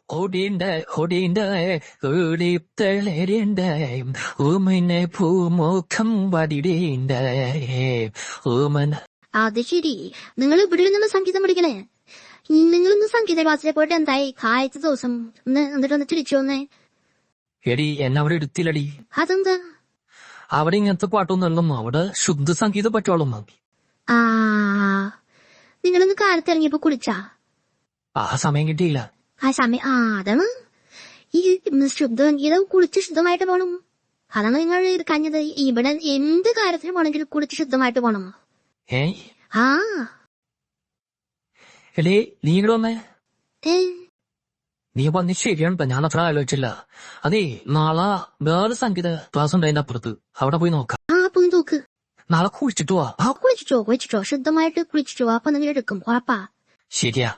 오딘데 그립들레린데 우문의 부모금 와디린데 우문 അത് ശരി. നിങ്ങൾ ഇവിടെ നിന്ന് സംഗീതം പഠിക്കണേ? നിങ്ങളിന്ന് സംഗീത ക്ലാസ്സിലെ പോയിട്ട് എന്തായി? ആദ്യത്തെ ദിവസം എന്നിട്ട് തിരിച്ചു വന്നേ? എടി എന്നെ അവിടെ എടുത്തില്ലടി. അതെന്താ? അവിടെ ഇങ്ങനത്തെ പാട്ടൊന്നുമല്ലമ്മ, അവിടെ ശുദ്ധ സംഗീതം പറ്റുള്ളൂ. ആ, നിങ്ങളിന്ന് കാലത്ത് ഇറങ്ങിയപ്പോ കുളിച്ചാ? ആ സമയം കിട്ടിയില്ല. ആ സമയം അതാണ് ഈ ശുദ്ധഗീതം കുളിച്ച് ശുദ്ധമായിട്ട് പോണം. അതാണ് നിങ്ങൾ കഞ്ഞത്. ഇവിടെ എന്ത് കാര്യത്തിന് പോണെങ്കിലും കുളിച്ച് ശുദ്ധമായിട്ട് പോണം. ആ എടേ നീ ഇങ്ങോട്ട് വന്നേ. നീ വന്നി ശരിയാണ്, ഞാൻ അത്ര ആലോചിച്ചില്ല. അതേ, നാളെ വേറെ സംഗീത ക്ലാസ് ഉണ്ട് അതിന്റെ അപ്പുറത്ത്, അവിടെ പോയി നോക്കാം. പോയി നോക്ക്. നാളെ കുളിച്ചിട്ട് പോവാ. കുളിച്ചിട്ടോ ശുദ്ധമായിട്ട് കുളിച്ചിട്ടോ. അപ്പൊ നിങ്ങൾ എടുക്കും. വാപ്പാ. ശരിയാ.